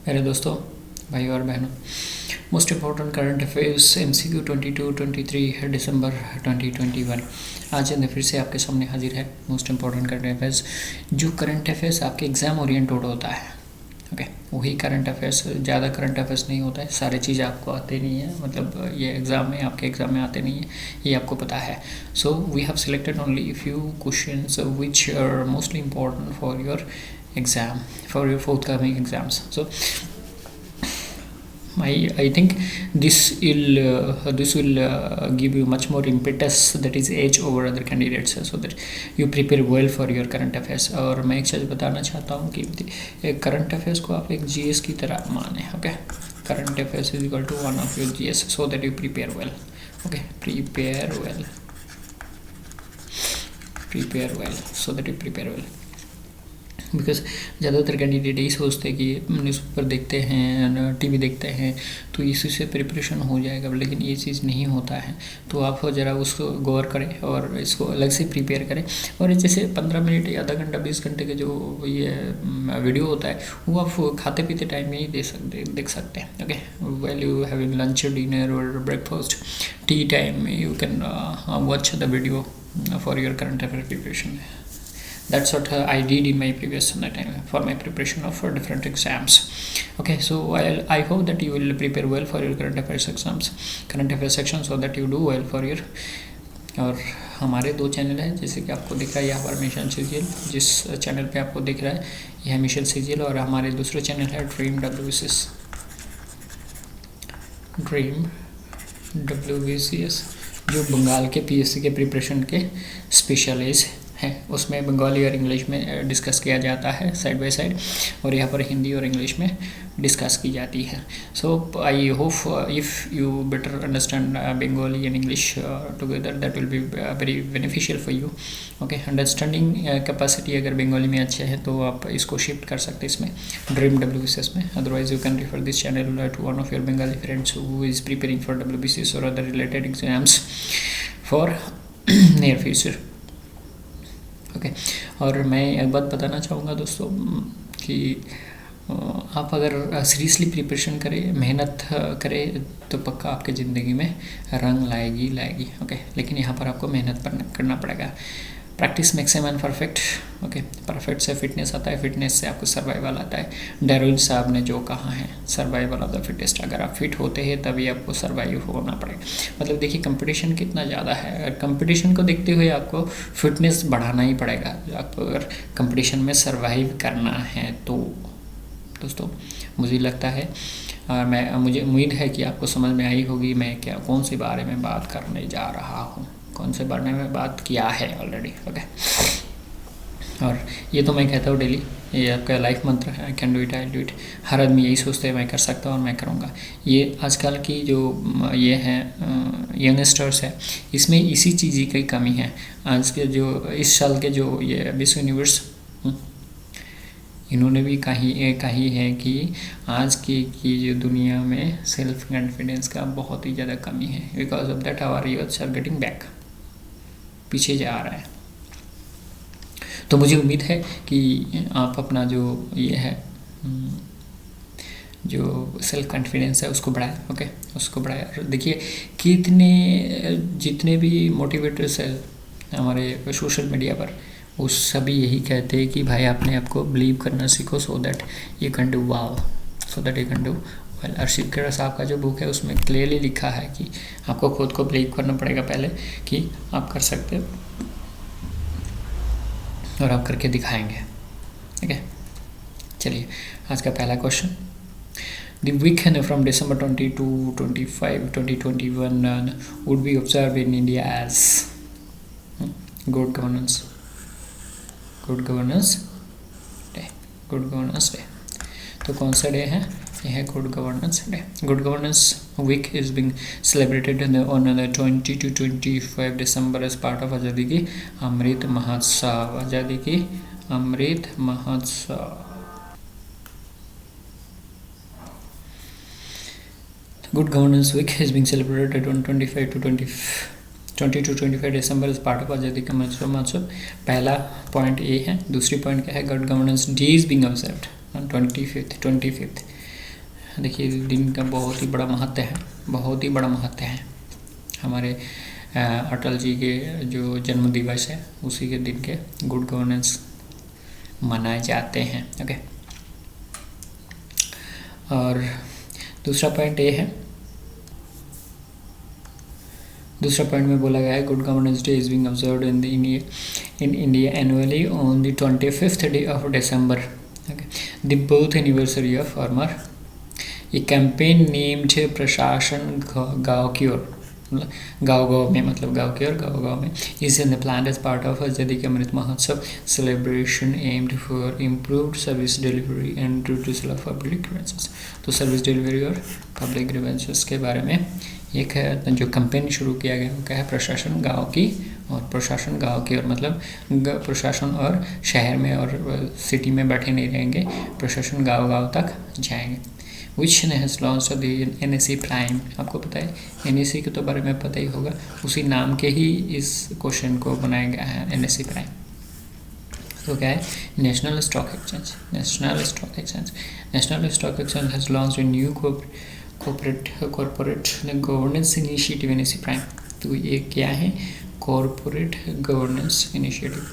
मेरे दोस्तों, भाई और बहनों, most important current affairs MCQ 22-23 दिसंबर 2021 आज फिर से आपके सामने हाजिर है। मोस्ट इम्पोर्टेंट करंट अफेयर्स, जो करंट अफेयर्स आपके एग्ज़ाम ओरिएंटेड होता है, ओके, वही करंट अफेयर्स। ज़्यादा करंट अफेयर्स नहीं होता है, सारी चीज़ आपको आते नहीं है, मतलब ये एग्ज़ाम में आपके एग्ज़ाम में आते नहीं है, ये आपको पता है। So we have selected only few questions which are mostly important for your exam, for your forthcoming exams. So I think this will give you much more impetus, that is edge over other candidates, so that you prepare well for your current affairs. और मैं एक चीज़ बताना चाहता हूँ कि current affairs को आप एक GS की तरह माने, okay. Current affairs is equal to one of your GS, so that you prepare well, okay, prepare well so that you prepare well. Because ज़्यादातर कैंडिडेट यही सोचते हैं कि न्यूज़पेपर देखते हैं, टीवी देखते हैं, तो इसी से प्रिपरेशन हो जाएगा, लेकिन ये चीज़ नहीं होता है। तो आप ज़रा उसको गौर करें और इसको अलग से प्रिपेयर करें। और जैसे 15 मिनट या आधा घंटा 20 घंटे के जो ये वीडियो होता है, वो आप खाते पीते टाइम में ही देख सकते हैं, okay. Well you having lunch, dinner और breakfast, tea time, you can watch the video for your current affair preparation. That's what I did in my previous time for my preparation of different exams. Okay, so I hope that you will prepare well for your current affairs exams, current affairs section, so that you do well for your. और हमारे दो channel हैं, जैसे कि आपको दिख रहा है यहाँ पर मिशन सीजीएल, जिस चैनल पे आपको दिख रहा है यह है मिशन सीजीएल, और हमारे दूसरे चैनल है ड्रीम WBCS, जो बंगाल के PSC के प्रिपरेशन के स्पेशलाइज है। उसमें बंगाली और इंग्लिश में डिस्कस किया जाता है साइड बाय साइड, और यहाँ पर हिंदी और इंग्लिश में डिस्कस की जाती है. So I hope if you better understand Bengali and English together, that will be very beneficial for you. Okay, understanding capacity अगर बंगाली में अच्छे है तो आप इसको शिफ्ट कर सकते हैं इसमें ड्रीम WBCS में. Otherwise you can refer this channel to one of your Bengali friends who is preparing for WBCS और other related exams for near future. Okay, और मैं एक बात बताना चाहूँगा दोस्तों कि आप अगर सीरियसली प्रिपरेशन करें, मेहनत करें, तो पक्का आपके ज़िंदगी में रंग लाएगी. ओके, लेकिन यहाँ पर आपको मेहनत करना पड़ेगा. Practice makes a man perfect. Okay, perfect से फिटनेस आता है, फिटनेस से आपको सर्वाइवल आता है. डैरोल साहब ने जो कहा है, सर्वाइवल ऑफ द फिटेस्ट. अगर आप फिट होते हैं तभी आपको सर्वाइव होना पड़ेगा. मतलब देखिए कंपटीशन कितना ज़्यादा है. अगर कंपटीशन को देखते हुए आपको फिटनेस बढ़ाना ही पड़ेगा. आपको अगर कंपटीशन में सर्वाइव करना है तो दोस्तों मुझे लगता है, मुझे उम्मीद है कि आपको समझ में आई होगी मैं कौन से बारे में बात करने जा रहा हूँ, कौन से बारे में बात किया है ऑलरेडी. ओके, और ये तो मैं कहता हूँ डेली, ये आपका लाइफ मंत्र है, I can do it, I do it. हर आदमी यही सोचते हैं मैं कर सकता हूँ और मैं करूँगा. ये आजकल की जो ये हैं यंगस्टर्स है, इसमें इसी चीज़ की कमी है. आज के जो इस साल के जो ये मिस यूनिवर्स, इन्होंने भी कही है कि आज की जो दुनिया में सेल्फ कॉन्फिडेंस का बहुत ही ज़्यादा कमी है. Because of that our youths are getting back, पीछे जा रहा है. तो मुझे उम्मीद है कि आप अपना जो ये है, जो सेल्फ कॉन्फिडेंस है उसको बढ़ाएं. ओके, उसको बढ़ाएं. और देखिए जितने भी मोटिवेटर्स है हमारे सोशल मीडिया पर, वो सभी यही कहते हैं कि भाई आपने आपको बिलीव करना सीखो, so that you can do wow, so that you can do well. Arshid Khera साहब का जो बुक है उसमें क्लियरली लिखा है कि आपको खुद को बिलीव करना पड़ेगा पहले कि आप कर सकते हो, और आप करके दिखाएंगे. ठीक है, चलिए आज का पहला question. The weekend from December 22-25, 2021 would be observed in India as Good Governance Day. तो कौन सा डे है? यह है good governance day. Good governance week is being celebrated on the 20 to 25 December as part of आज़ादी की अमृत महोत्सव. आज़ादी की Amrit Mahotsav. Good Governance Week is being celebrated on 20 to 25 December as part of आज़ादी का महोत्सव. पहला पॉइंट ए है. दूसरी पॉइंट क्या है? Good governance day is being observed on 25th देखिए दिन का बहुत ही बड़ा महत्व है, बहुत ही बड़ा महत्व है। हमारे अटल जी के जो जन्म दिवस है उसी के दिन के गुड गवर्नेंस मनाए जाते हैं। ओके, और दूसरा पॉइंट ये है, दूसरा पॉइंट में बोला गया है good governance day is being observed in India annually on the 25th day of December, the birth anniversary of farmer. A campaign named प्रशासन गाँव की ओर, गाँव में मतलब गाँव की ओर, गाँव में is in the planned as part of आज़ादी के Amrit Mahotsav celebration aimed for improved service delivery and reduction of public grievances। तो सर्विस डिलीवरी और पब्लिक ग्रीवेंसेस के बारे में एक है जो कैंपेन शुरू किया गया वो क्या है, प्रशासन गाँव की और प्रशासन गाँव की ओर, मतलब प्रशासन और शहर में और सिटी में बैठे नहीं रहेंगे, प्रशासन गाँव तक जाएंगे। Which has launch the NSE prime. आपको पता है NSE के तो बारे में पता ही होगा, उसी नाम के ही इस क्वेश्चन को बनाया गया है NSE प्राइम। तो क्या है, national stock exchange. National stock exchange has launch a new corporate governance initiative NSE prime. तो ये क्या है, corporate governance initiative,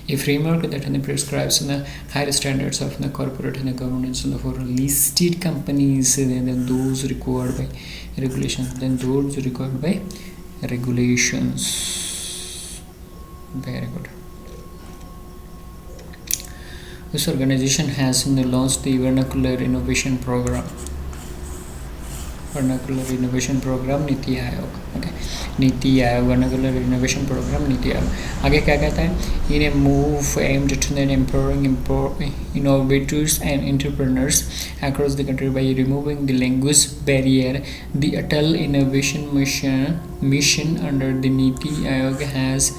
a framework that prescribes the higher standards of the corporate and the governance for listed companies than those required by regulations. Very good. This organization has launched the vernacular innovation program NITI Aayog. Okay, NITI Aayog vernacular innovation programme NITI Aayog. आगे क्या कहता है, in a move aimed at empowering innovators and entrepreneurs across the country by removing the language barrier, the Atal innovation mission under the NITI Aayog has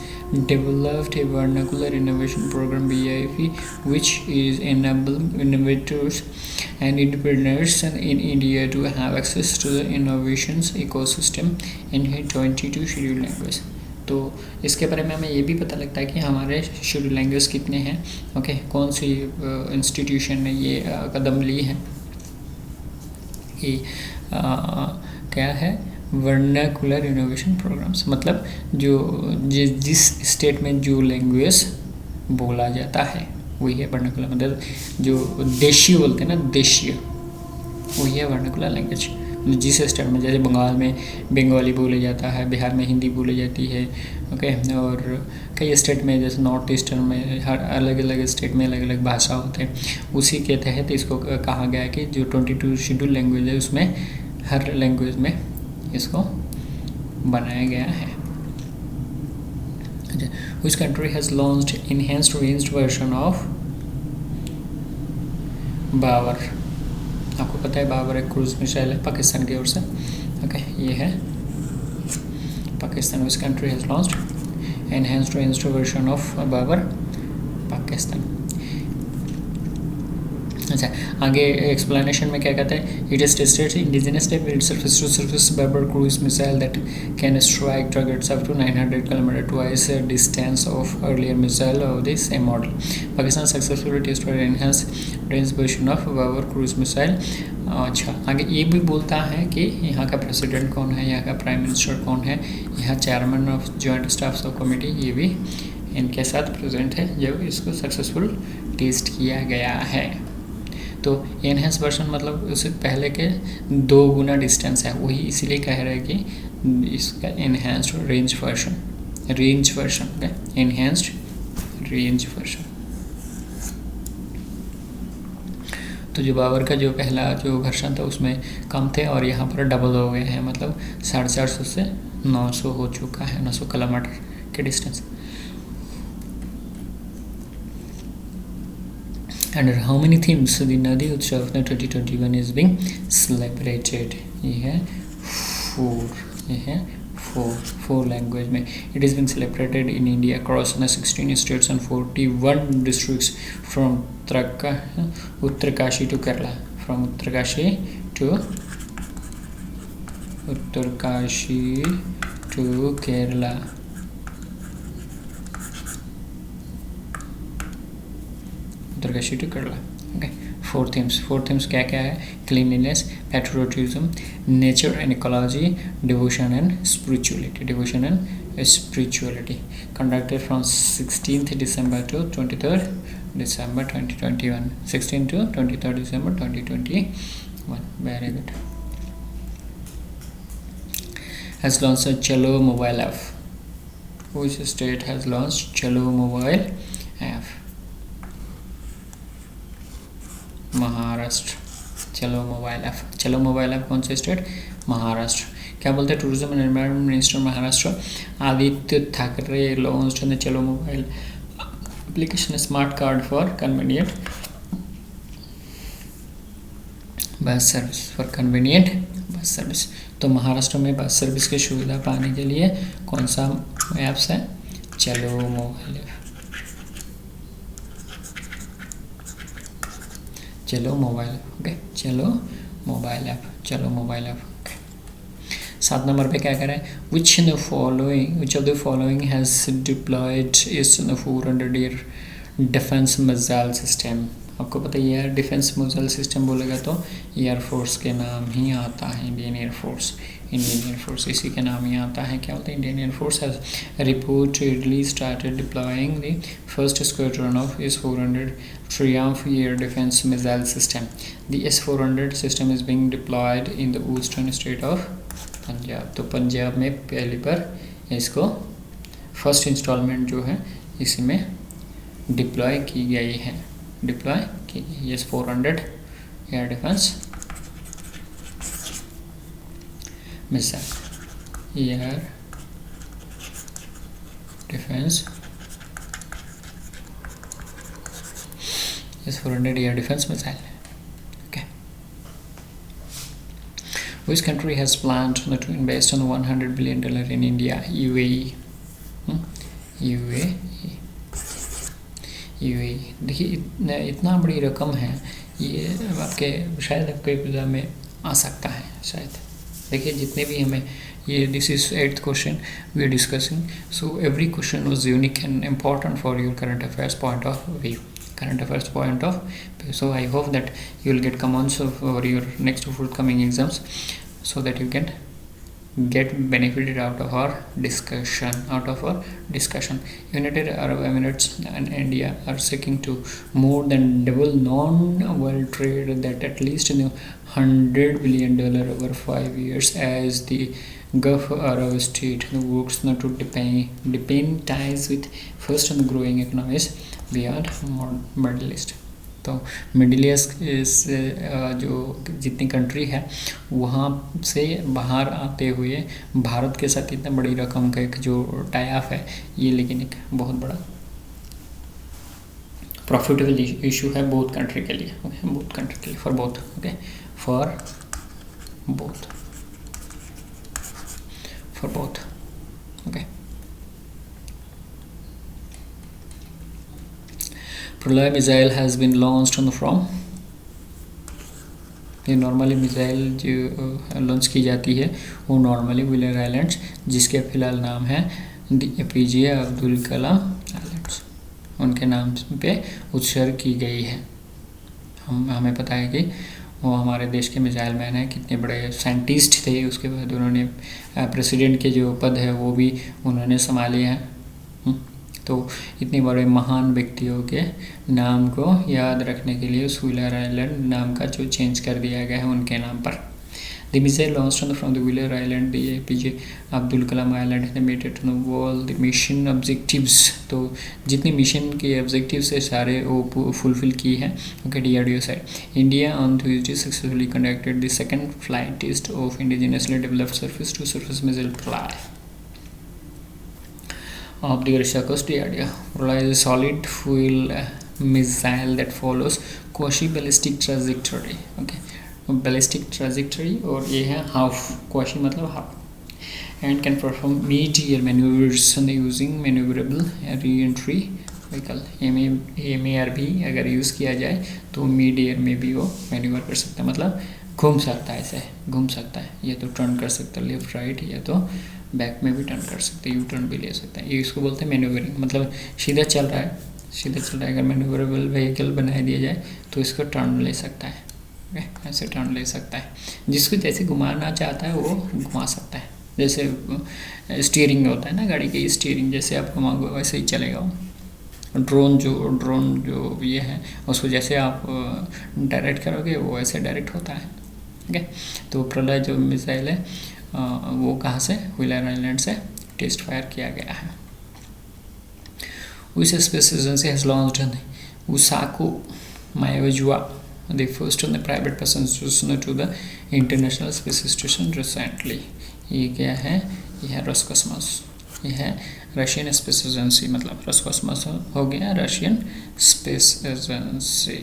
developed a vernacular innovation program (VIP) which is enabling innovators and entrepreneurs in India to have access to the innovations ecosystem in 22 scheduled languages। तो इसके बारे में हमें ये भी पता लगता है कि हमारे शेड्यूल लैंग्वेज कितने हैं। ओके, कौन सी इंस्टीट्यूशन ने ये कदम ली है कि क्या है, वर्नाकुलर इनोवेशन प्रोग्राम्स, मतलब जो जिस स्टेट में जो लैंग्वेज बोला जाता है वही है वर्नाकुलर, मतलब जो देशीय बोलते हैं ना, देशीय, वही है वर्नाकुलर लैंग्वेज। जिस स्टेट में, जैसे बंगाल में बंगाली बोला जाता है, बिहार में हिंदी बोली जाती है। ओके, और कई स्टेट में जैसे नॉर्थ ईस्टर्न में हर अलग अलग स्टेट में अलग अलग भाषा होते हैं। उसी के तहत इसको कहा गया है कि जो 22 शेड्यूल लैंग्वेज है उसमें हर लैंग्वेज में इसको बनाया गया है। Which country has launched enhanced ranged version of Babar. आपको पता है बाबर एक क्रूज मिसाइल है पाकिस्तान की ओर से। ओके, ये है Pakistan. Which country has launched enhanced ranged version of Babar? Pakistan. अच्छा, आगे एक्सप्लेनेशन में क्या कहते हैं, it is tested indigenous type surface to surface Babur cruise missile that can strike targets up to 900 kilometre twice distance of earlier missile of the same model. Pakistan successfully tested enhanced range version of Babur cruise missile. अच्छा, आगे ये भी बोलता है कि यहाँ का president कौन है, यहाँ का प्राइम मिनिस्टर कौन है, यहाँ chairman of joint staffs of committee, ये भी इनके साथ प्रेजेंट है जब इसको सक्सेसफुल टेस्ट किया गया है। तो एनहेंस वर्जन मतलब उससे पहले के 2 गुना डिस्टेंस है, वही इसीलिए कह रहे हैं कि इसका enhanced range version, enhanced range version. तो जो बाबर का जो पहला जो वर्जन था उसमें कम थे और यहाँ पर डबल हो गए हैं, मतलब 450 से 900 हो चुका है, 900 किलोमीटर के distance. Under how many themes the Nadi Utsav 2021 is being celebrated? ये है 4 लैंग्वेज में। It is being celebrated in India across 16 states and 41 districts from Uttarkashi to Kerala. From Uttarkashi to Kerala. Uttarkashi to Kerala. Okay. Four themes क्या क्या है? Cleanliness, patriotism, nature and ecology, devotion and spirituality. Conducted from 16th December to 23rd December 2021, 16 to 23rd December 2021. Very good. Has launched a Chalo mobile app. Which state has launched Chalo mobile app? Maharashtra. चलो mobile app कौन से state? Maharashtra. क्या बोलते हैं? Tourism and environment minister Maharashtra Aaditya Thackeray launched the Chalo mobile application smart card for convenient bus service. तो महाराष्ट्र में bus service की सुविधा पाने के लिए कौन सा ऐप्स है? चलो मोबाइल ऐप। चलो मोबाइल ऐप। 7 नंबर पे क्या कह रहा है? Which of the following has deployed इस 400 ईयर डिफेंस मिसाइल सिस्टम। आपको पता ही है डिफेंस मिसाइल सिस्टम बोलेगा तो एयरफोर्स के नाम ही आता है। इंडियन एयरफोर्स इसी के नाम ही आता है। क्या होता है? Indian air force has reportedly started deploying the first squadron of S-400 Triumph Air Defense Missile System. The S-400 system is being deployed in the eastern state of Punjab. तो पंजाब में पहली बार इसको फर्स्ट इंस्टॉलमेंट जो है इसी में डिप्लॉय की गई है। S-400 air defence missile S-400 air defense missile. Okay. Which country has planned to invest on $100 billion in India? UAE. देखिए इतना बड़ी रकम है ये आपके शायद आपके एग्जाम में आ सकता है शायद। देखिए जितने भी हमें ये this is 8th question we are discussing. So every question was unique and important for your current affairs point of view. So I hope that you will get comments for your next forthcoming exams so that you can get benefited out of our discussion. United Arab Emirates and India are seeking to more than double non-world trade that at least $100 billion over 5 years as the Gulf Arab state works to deepen ties with first and growing economies beyond Middle East. तो middle east जो जितनी country है वहाँ से बाहर आते हुए भारत के साथ इतना बड़ी रकम का एक जो टाई ऑफ है ये लेकिन एक बहुत बड़ा प्रॉफिटेबल इशू है बोथ कंट्री के लिए। For both okay. Pralay missile has been launched from. ये नॉर्मली मिसाइल जो लॉन्च की जाती है वो नॉर्मली व्हीलर आइलैंड्स जिसके फिलहाल नाम है APJ अब्दुल कलाम आइलैंड्स, उनके नाम पे उत्सर्ग की गई है। हमें पता है कि वो हमारे देश के मिसाइल मैन हैं, कितने बड़े साइंटिस्ट थे। उसके बाद उन्होंने प्रेसिडेंट के जो पद है वो भी उन्होंने संभाले हैं। तो इतने बड़े महान व्यक्तियों के नाम को याद रखने के लिए उस व्हीलर आइलैंड नाम का जो चेंज कर दिया गया है उनके नाम पर। The missile launched from the Wheeler island the APJ Abdul Kalam island animated to all the mission objectives. तो जितनी मिशन के ऑब्जेक्टिव्स है सारे वो फुलफिल की है। Okay, DRDO said India on Tuesday successfully conducted the second flight test of indigenously developed surface to surface missile fly of the Orissa coast. DRDO is a solid fuel missile that follows quasi-ballistic trajectory. Okay, ballistic trajectory और ये है half, quasi मतलब half, and can perform mid-air maneuvers using maneuverable re-entry vehicle. MARV अगर use किया जाए तो mid air में भी वो मैन्यूवर कर सकता है, मतलब घूम सकता है, ऐसे घूम सकता है, या तो टर्न कर सकता है लेफ्ट राइट, या तो बैक में भी टर्न कर सकते हैं, यू टर्न भी ले सकते हैं। ये इसको बोलते हैं मैन्यूवरिंग, मतलब सीधा चल रहा है अगर मैन्यूवरेबल व्हीकल बना दिया जाए तो इसको टर्न ले सकता है। ओके, ऐसे टर्न ले सकता है, जिसको जैसे घुमाना चाहता है वो घुमा सकता है। जैसे स्टीयरिंग होता है ना गाड़ी की, स्टीयरिंग जैसे आप घुमाओगे वैसे ही चलेगा वो। ड्रोन जो ये है उसको जैसे आप डायरेक्ट करोगे वो ऐसे डायरेक्ट होता है। ओके, तो प्रलय जो मिसाइल है वो कहाँ से, व्हीलर आइलैंड से टेस्ट फायर किया गया है। Which space agency has launched USACO Mayajuwa, the first and the private person to the International Space Station recently? ये क्या है, ये है रोस्कोसमोस, ये है रशियन स्पेस एजेंसी, मतलब रोस्कोसमोस हो गया रशियन स्पेस एजेंसी।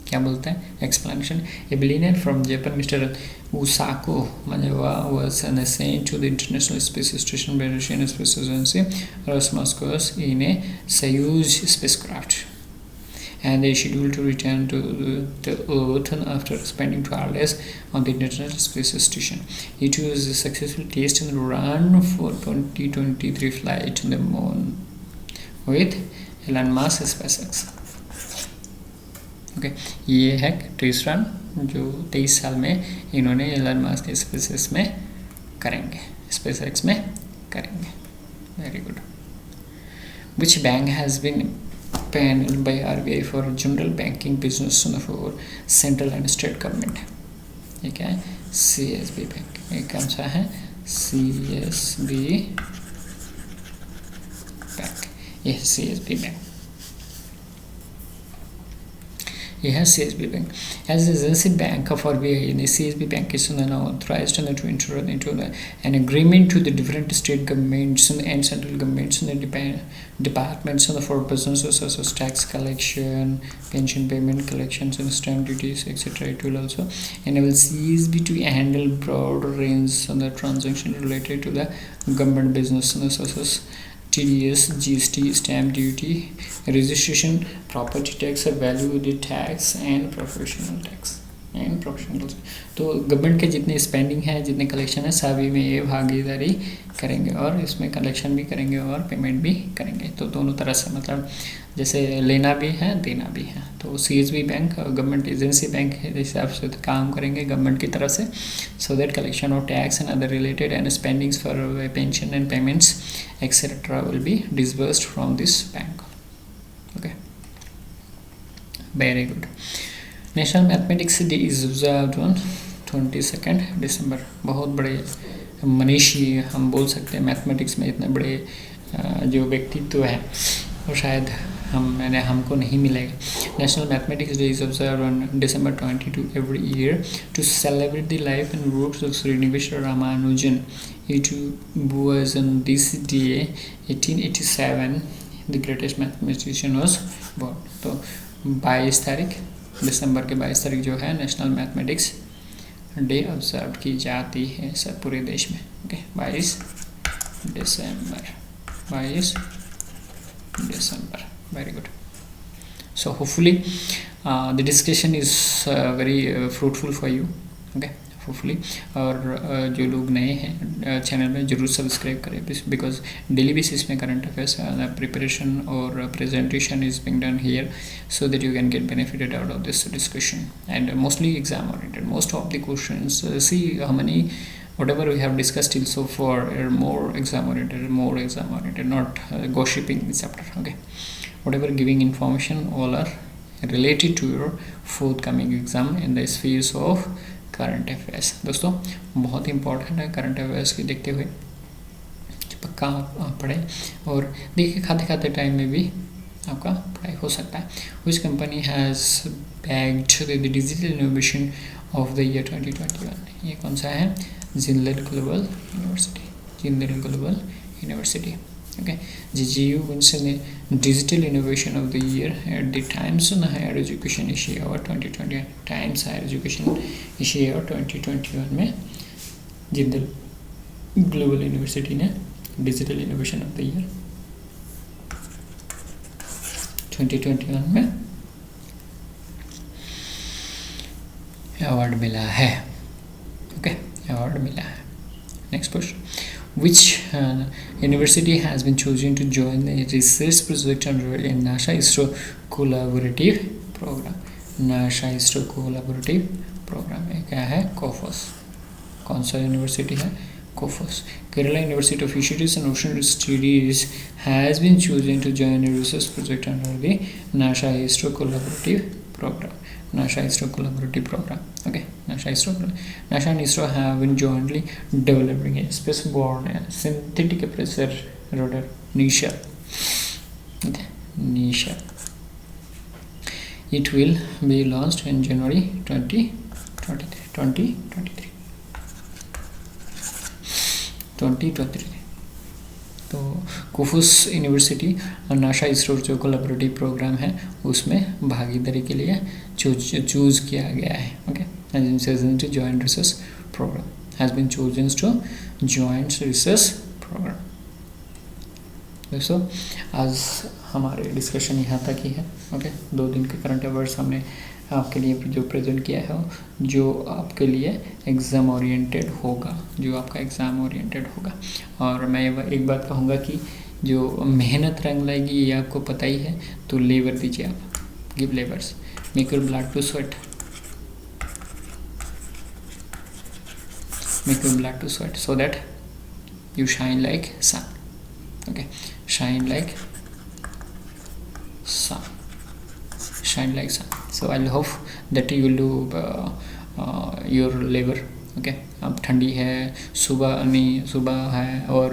क्या बोलते हैं explanation? A billionaire from Japan mister USACO Mayajuwa was assigned to the International Space Station by Russian Space Agency Roscosmos in a Soyuz spacecraft, and they are scheduled to return to Earth after spending 12 days on the International Space Station. It was a successful test and run for 2023 flight to the moon with Elon Musk SpaceX. Okay, ये है test run जो 23 साल में इन्होंने Elon Musk के SpaceX में करेंगे, SpaceX में करेंगे। Very good. Which bank has been panelled by RBI for general banking business for central and state government? ये क्या है? CSB bank. ये कौन सा है? CSB bank. ये CSB बैंक, यह है CSB bank. As the agency bank of RBI, the CSB bank is now authorized to enter into an agreement to the different state governments and central governments and the departments for businesses such as tax collection, pension payment collections, and stamp duties, etc. It will also enable CSB to handle broad range of the transactions related to the government business such as TDS, GST, stamp duty, registration, property tax, value added tax and professional tax and professional। तो government के जितने spending है, जितने collection है, सभी में ये भागीदारी करेंगे और इसमें कलेक्शन भी करेंगे और पेमेंट भी करेंगे। तो दोनों तरह से, मतलब जैसे लेना भी है देना भी है। तो CSB bank government agency bank है, हिसाब से काम करेंगे गवर्नमेंट की तरफ से, so that collection of tax and other related and spendings for pension and payments etcetera will be disbursed from this bank. Okay, very good. National mathematics day is observed on 22 दिसंबर। बहुत बड़े मनीषी हम बोल सकते हैं mathematics में, इतने बड़े जो व्यक्तित्व है वो शायद हमको नहीं मिलेगा। National mathematics day is observed on December 22 every year to celebrate the life and works of Srinivasa Ramanujan. It was on this day 1887 the greatest mathematician was born. तो 22 तारीख दिसंबर के 22 तारीख जो है नेशनल मैथमेटिक्स डे ऑब्जर्व की जाती है सब पूरे देश में। Okay, 22 December. Very good. So hopefully the discussion is very fruitful for you. Okay, hopefully. और जो लोग नए हैं चैनल में ज़रूर सब्सक्राइब करें, बिकॉज डेली बेसिस में करंट अफेयर्स प्रिपरेशन और presentation is being done here so that you can get benefited out of this discussion, and mostly exam oriented. Most of the questions, see how many whatever we have discussed till so far are more exam oriented, not gossiping the chapter. Okay, whatever giving information all are related to your forthcoming exam in the spheres of current affairs. दोस्तों बहुत important है current affairs की देखते हुए, पक्का आप पढ़ें और देखिए खाते खाते टाइम में भी आपका पढ़ाई हो सकता है। Which company has bagged the digital innovation of the year 2021? ये कौन सा है? Jindal global university. Okay, GGU wins the Digital Innovation of the Year at the Times Higher Education Asia Award 2021। Times Higher Education Asia Award 2021 में Jindal global university ने digital innovation of the year 2021 में award मिला है। Okay, award मिला है। Next question, which university has been chosen to join the research project under a NASA ISRO collaborative program, NASA ISRO collaborative program है, क्या है, KUFOS. कौन सा यूनिवर्सिटी है, KUFOS. Kerala university of fisheries and ocean studies has been chosen to join a research project under the NASA ISRO collaborative program. NASA ISRO collaborative program. Okay, NASA and ISRO have been jointly developing a spaceborne synthetic pressure radar, NISHA. Okay, NISHA. It will be launched in January 2023. तो कोफोस university और NASA ISRO जो collaborative program है उसमें भागीदारी के लिए choose किया गया है। Okay, joint research programme has been chosen to joint research programme. दोस्तों आज हमारे डिस्कशन यहाँ तक ही है। ओके, 2 दिन के करंट अफेयर्स हमने आपके लिए जो प्रेजेंट किया है जो आपके लिए एग्ज़ाम ओरिएंटेड होगा, जो आपका एग्ज़ाम ओरिएंटेड होगा। और मैं एक बात कहूँगा कि जो मेहनत रंग लाएगी ये आपको पता ही है, तो लेबर दीजिए आप, give labours, make your blood to sweat, make your blood to sweat so that you shine like sun. Okay, shine like sun, shine like sun. So I'll hope that you will do your labor. Okay, अब ठंडी है, सुबह है और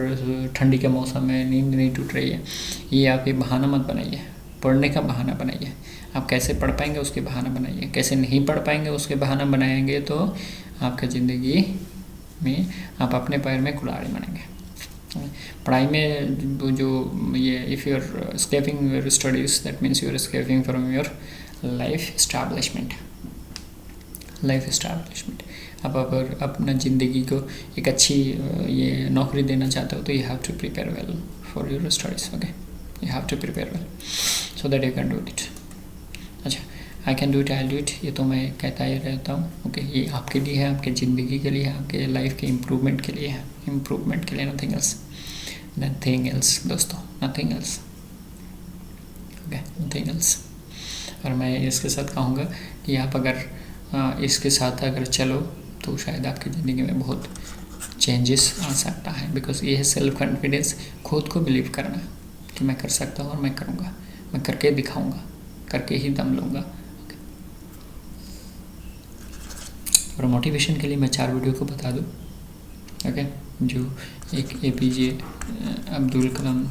ठंडी के मौसम में नींद नहीं टूट रही है, ये आप ये बहाना मत बनाइए, पढ़ने का बहाना बनाइए। आप कैसे पढ़ पाएंगे उसके बहाना बनाइए, कैसे नहीं पढ़ पाएंगे उसके बहाना बनाएंगे तो आपका ज़िंदगी में आप अपने पैर में कुल्हाड़ी बनेंगे। पढ़ाई में जो ये if you are escaping your studies that means you are escaping from your life establishment. आप अगर अपना ज़िंदगी को एक अच्छी ये नौकरी देना चाहते हो तो you have to prepare well for your studies. Okay, you have to prepare well so that you can do it. अच्छा, I can do it, I do it, ये तो मैं कहता ही रहता हूँ। ओके, ये आपके लिए है, आपके ज़िंदगी के लिए है, आपके लाइफ के इम्प्रूवमेंट के लिए है, इम्प्रूवमेंट के लिए, नथिंग एल्स दोस्तों, nothing else. Okay, nothing else. और मैं इसके साथ कहूँगा कि आप अगर इसके साथ अगर चलो तो शायद आपकी ज़िंदगी में बहुत चेंजेस आ सकता है। बिकॉज ये है सेल्फ कॉन्फिडेंस, खुद को बिलीव करना कि मैं कर सकता हूँ और मैं करूँगा, मैं करके दिखाऊँगा, करके ही दम लूँगा। और मोटिवेशन के लिए मैं 4 वीडियो को बता दूँ। ओके, जो एक APJ अब्दुल कलाम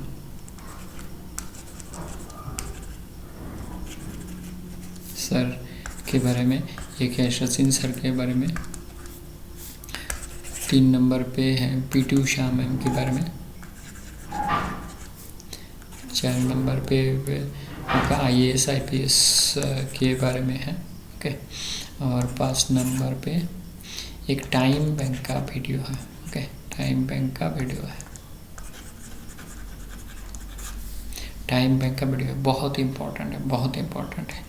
सर के बारे में, एक है सचिन सर के बारे में, 3 नंबर पे है PT उषा मैम के बारे में, 4 नंबर पे आपका IAS IPS के बारे में है। ओके, और 5 नंबर पे एक टाइम बैंक का वीडियो है। ओके, टाइम बैंक का वीडियो है, टाइम बैंक का वीडियो बहुत इंपॉर्टेंट है, बहुत इंपॉर्टेंट है।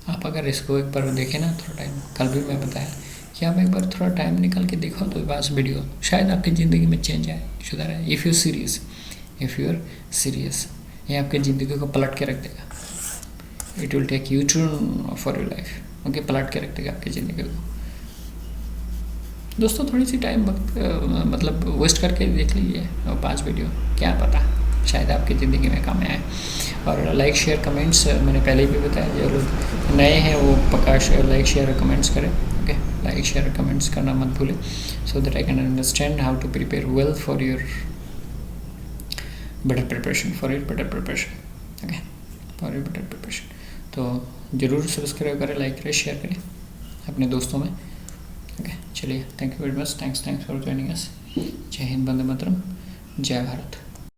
आप अगर इसको एक बार देखें ना थोड़ा टाइम, कल भी मैं बताया कि आप एक बार थोड़ा टाइम निकाल के देखो तो बस वीडियो शायद आपकी ज़िंदगी में चेंज आए, सुधार आए। इफ़ यू आर सीरियस, ये आपकी ज़िंदगी को पलट के रख देगा। It will take you turn for your life. Okay, पलट के रख देगा आपकी ज़िंदगी को। दोस्तों थोड़ी सी टाइम मतलब वेस्ट करके देख लीजिए 5 वीडियो, क्या पता शायद आपकी ज़िंदगी में काम आए। और लाइक शेयर कमेंट्स मैंने पहले भी बताया, जो लोग नए हैं वो पक्का लाइक शेयर और कमेंट्स करें। ओके, लाइक शेयर और कमेंट्स करना मत भूलें so that I can understand how to prepare well for your better preparation, for your better preparation. Okay, for your better preparation. तो ज़रूर सब्सक्राइब करें, लाइक करें, शेयर करें अपने दोस्तों में। ओके, चलिए, thank you very much, thanks for joining us. जय हिंद, वंदे मातरम, जय भारत।